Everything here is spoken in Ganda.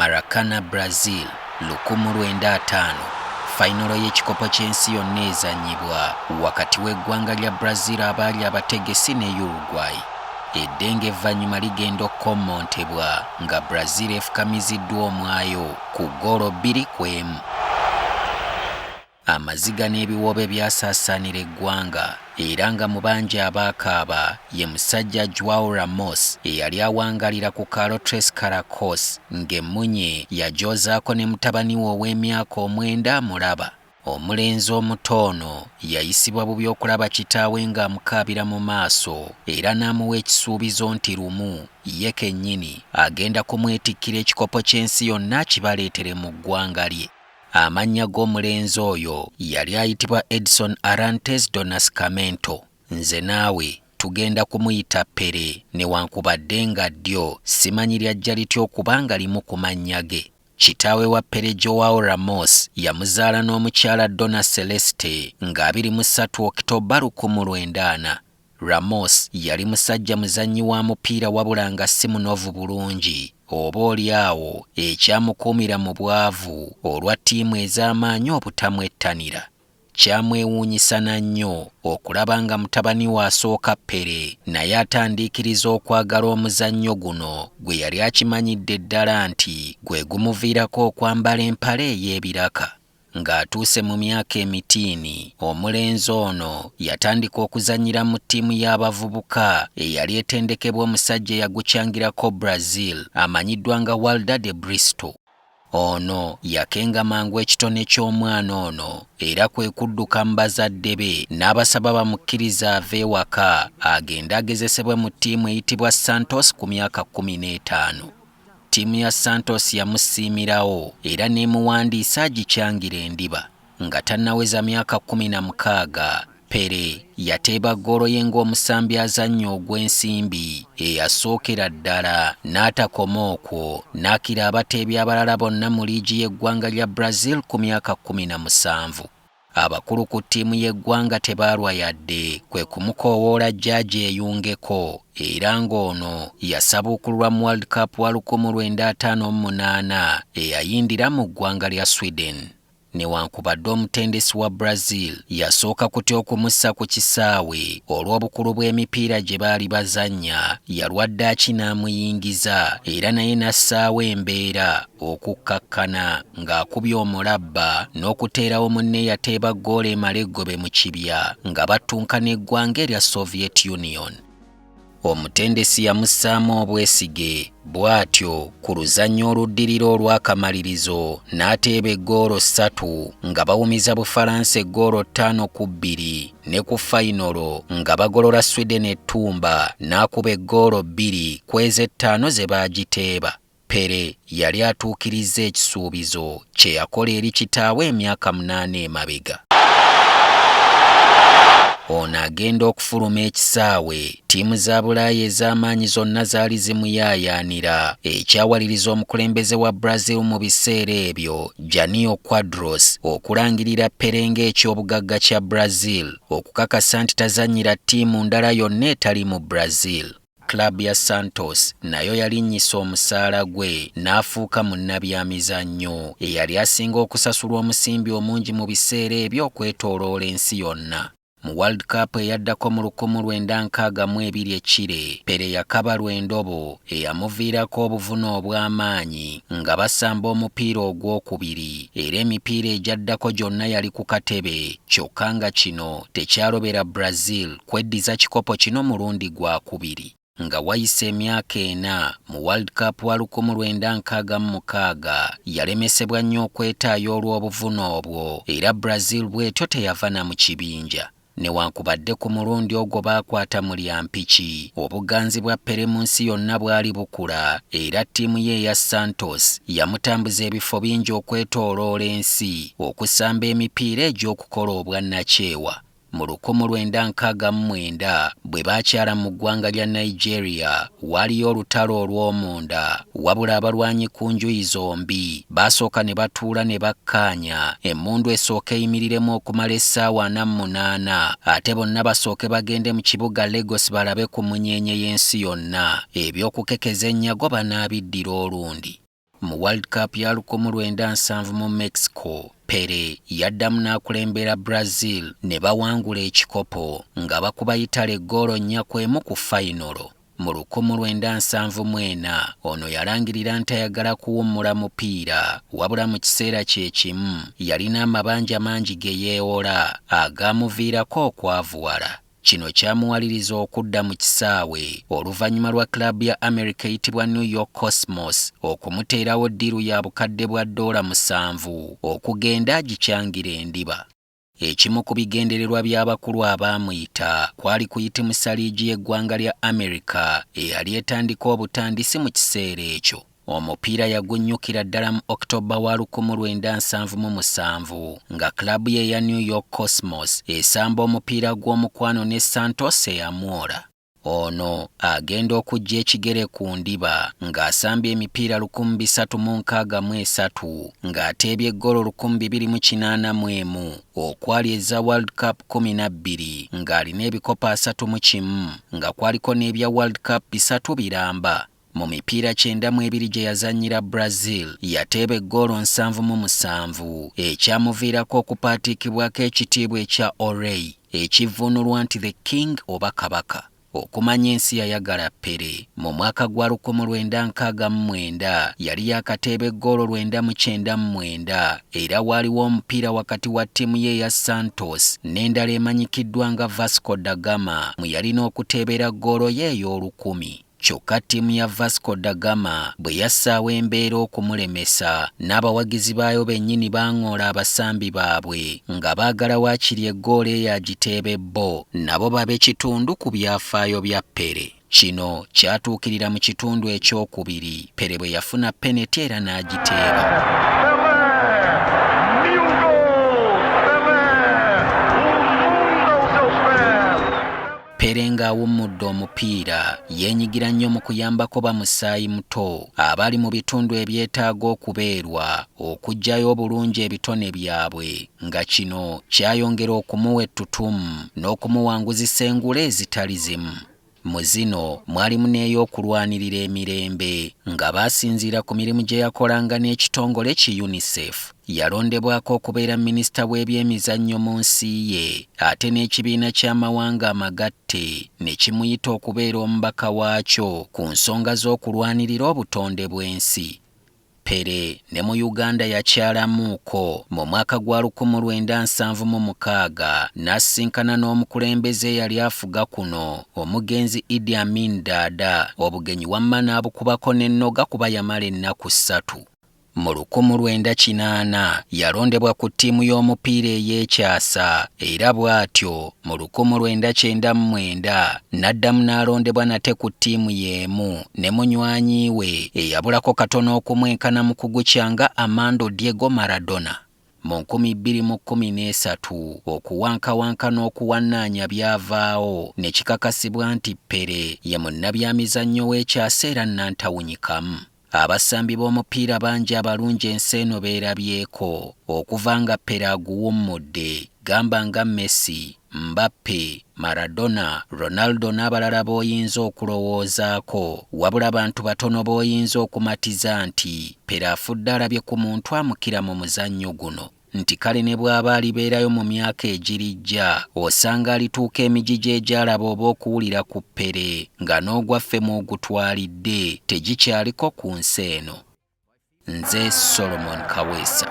Maracana Brazil 1905 fayinolo y'ekikopo ky'ensi yonna ezannyibwa wakati w'eggwanga lya Brazil abaali abategesi ne Uruguay. Eddenge evvannyuma ligenda okukommontebwa nga Brazil efukamiziddwa omwayo ku ggoolo 2-1. Amaziga n'ebiwoobe byasaasaanira eggwanga era nga mu bangi abaakaaba ye musajja João Ramos eyali awangalira ku Carlos Tres Caracos ng'emmunye yagyozaako ne mutabani we ow'emyaka 9 amulaba. Omulenzi omuto ono yayisibwa bubi okulaba kitaawe ng'amukaabira mu maaso era n'amuwa ekisuubizo nti lumu ye kennyini agenda kumwetikkira ekikopo ky'ensi yonna kibaleetere mu ggwanga lye. Amannya g'omulenzi oyo yali ayitibwa Edson Arantes do Nascimento. Nze naawe tugenda kumuyita Pere newankubadde nga ddyo simanyi lyajja litya okubanga limu ku mannya ge. Kitaawe wa Pere João Ramos yamuzaala n'omukyala Dona Celeste nga 23 Okitoba 1940. Ramos yali musajja muzannyi wa mupiira wabula nga si munovu bulungi. Oba oliawo ekyamukuumira mu bwavu olwa ttiimu ez'amaanyi obutamwettanira. Kyamwewuunyisa na nnyo okulaba nga mutabani we asooka Pere naye atandiikiriza okwagala omuzannyo guno gwe yali akimanyidde ddala nti gwe gumuviirako okwambala empale ey'ebiraka. Ng'atuuse mu myaka emitiini, omulenzi ono yatandika okuzannyira mu ttiimu y'abavubuka eyali etendekebwa omusajja eyagukyangirako Brazil amanyiddwa nga Walder de Bristol. Ono yakenga mangu ekitone ky'omwana ono era kwe kudduka mu bazadde be n'abasaba bamukkiriza ave ewaka agende agezesebwe mu ttiimu eyitibwa Santos ku myaka 15. Ttiimu ya Santos yamusiimirawo era n'emuwandiisa agikyangira endiba. Nga tannaweza myaka 16, Pere yateeba ggoolo ye ng'omusambi azannya ogw'ensimbi eyasookera ddala n'atakoma okwo n'akira abateebi abalala bonna mu liigi y'eggwanga lya Brazil ku myaka 17. Abakulu ku ttiimu y'eggwanga tebaalwa yadde kwe kumukoowoola jjaaji eyungeko era ng'ono yasabuukulwa mu World Cup wa 1958 eyayindira mu ggwanga lya Sweden. Newankubadde omutendesi wa Brazil yasooka kutya okumussa ku kisaawe olw'obukulu bw'emipiira gye baali bazannya, yalwadde akinaamuyingiza era naye n'assaawo embeera okukkakkana ng'akubye omulabba n'okuteerawo munne yateeba ggoolo emala eggobe mu kibya nga battunka n'eggwanga erya Soviet Union. Omutendesi yamussaamu obwesige bw'atyo ku luzannya oluddirira olw'akamalirizo n'ateeba eggoolo 3 nga bawumiza Bufalansa eggoolo 5-2 ne ku fayinolo nga bagolola Sweden ettumba n'akuba eggoolo 2 kw'eze 5 ze baagiteeba. Pere yali atuukirizza ekisuubizo kye yakola eri kitaawe emyaka 8 emabega. Ono agenda okufuluma ekisaawe, ttiimu za Bulaaya ez'amaanyi zonna zaali zimuyaayaanira. Ekyawaliriza omukulembeze wa Brazil mu biseera ebyo, Jânio Quadros, okulangirira Pere ng'ekyobugagga kya Brazil, okukakasa nti tazannyira ttiimu ndala yonna etali mu Brazil. Club ya Santos nayo yalinnyisa omusaala gwe n'afuuka munnabyamizannyo eyali asinga okusasulwa omusimbi omungi mu biseera ebyo okwetooloola ensi yonna. Mu World Cup eyaddako mu 1962 ekire, Pere yakaba lwendobo eyamuviirako obuvune obw'amaanyi nga basamba omupiira ogwokubiri era emipiira egyaddako gyonna yali ku katebe, kyokka nga kino tekyalobera Brazil kweddiza kikopo kino mulundi gwakubiri. Nga wayise emyaka 4 mu World Cup wa 1966 yalemesebwa nnyo okwetaayo olw'obuvune obwo era Brazil bw'etyo teyava na mu kibinja. Newankubadde ku mulundi ogwo baakwata mu lyampiki, obuganzi bwa Pere mu nsi yonna bwali bukula era ttiimu ye eya Santos yamutambuza ebifo bingi okwetooloola ensi okusamba emipiira egy'okukola obwannakyewa. Mu 1969 bwe baakyala mu ggwanga lya Nigeria waliyo olutalo olw'omunda wabula abalwanyi ku njuyi zombi baasooka ne batuula ne bakkaanya emmundu esooka eyimiriremu okumala essaawa 48 ate bonna basooke bagende mu kibuga Lagos balabe ku munyeenye y'ensi yonna eby'okukekeza ennyago banaabiddira olundi. Mu World Cup ya 1970 mu Mexico, Pele yaddamu n'akulembera Brazil ne bawangula ekikopo nga bakuba Italy ggoolo 4-1 ku fayinolo. Mu 1974 ono yalangirira ntayagala kuwummula mupiira wabula mu kiseera kye kimu yalina amabanja mangi ge yeewola agaamuviirako okwavuwala. Kino kyamuwaliriza okudda mu kisaawe oluvannyuma lwa klabu ya America eyitibwa New York Cosmos okumuteerawo ddiiru ya bukadde bwa $7 okugenda agikyangira endiba. Ekimu ku bigendererwa by'abakulu abaamuyita kwali kuyitimusa liigi y'eggwanga lya America eyali etandika obutandisi mu kiseera ekyo. Omupiira yagunnyukira ddala mu October wa 1977 nga klabu ye ya New York Cosmos esamba omupiira gw'omukwano ne Santos eyamwola. Ono agenda okujja ekigere ku ndiba ng'asambye emipiira 363 ng'ateebye eggoolo 281 okwali eza World Cup 12 ng'alina ebikopo 31 nga kwaliko n'ebya World Cup 3 biramba. Mu mipiira 92 gye yazannyira Brazil yateeba eggoolo 77 ekyamuviirako okupaatikibwako ekitiibwa ekya Orey ekivvuunulwa nti The King oba Kabaka. Okumanya ensi yayagala Pele mu mwaka gwa 1969 yali yakateeba eggoolo 999 era waaliwo omupiira wakati wa ttiimu ye ya Santos n'endala emanyikiddwa nga Vasco da Gama mwe yalina okuteebera ggoolo ye ey'olukumi. Kyokka ttiimu ya Vasco da Gama bwe yassaawo embeera okumulemesa n'abawagizi baayo bennyini baangoola abasambi baabwe nga baagala waakiri eggoolo eyo agiteebe bo nabo babe kitundu ku byafaayo bya Pele. Kino kyatuukirira mu kitundu ekyokubiri Pele bwe yafuna peneti era n'agiteeba. Pele ng'awummudde omupiira yeenyigira nnyo mu kuyambako bamusaayi muto abali mu bitundu ebyetaaga okubeerwa okuggyayo obulungi ebitone byabwe nga kino kyayongera okumuwa ettutumu n'okumuwanguzisa engule ezitali zimu. Mu zino mwalimu n'ey'okulwanirira emirembe nga baasinziira ku mirimu gye yakolanga n'ekitongole ki UNICEF. Yalondebwako okubeera minisita w'ebyemizannyo mu nsi ye ate n'ekibiina ky'amawanga amagatte ne kimuyita okubeera omubaka waakyo ku nsonga z'okulwanirira obutonde bw'ensi. Pele ne mu Uganda yakyalamuuko mu mwaka gwa 1976 n'asisinkana n'omukulembeze yali afuga kuno omugenzi Idi Amin Dada obugenyi wamma n'abukubako n'ennoga kuba yamala ennaku 3. Mu 1980 yalondebwa ku ttiimu y'omupiira ey'ekyasa era bw'atyo mu 1999 n'addamu n'alondebwa nate ku ttiimu y'emu ne munywanyi we eyabulako katono okumwenkana mu kugukyanga Armando Diego Maradona. Mu 2013 okuwankawanka n'okuwannaanya byavaawo ne kikakasibwa nti Pele ye munnabyamizannyo w'ekyasa era nnantawunyikamu. Abasambi b'omupiira bangi abalungi ensi eno beerabyeko okuva nga Pele aguwummudde gamba nga Messi, Mbappe, Maradona, Ronaldo n'abalala b'oyinza okulowoozaako wabula abantu batono b'oyinza okumatiza nti Pele afudde alabye ku muntu amukira mu muzannyo guno. Nti kale ne bw'aba alibeerayo mu myaka egirijja osanga alituuka emigigi egyalaba oba okuwulira ku Pele nga n'ogwaffe mw'ogutwalidde tegikyaliko ku nsi eno. Nze Solomon Kaweesa.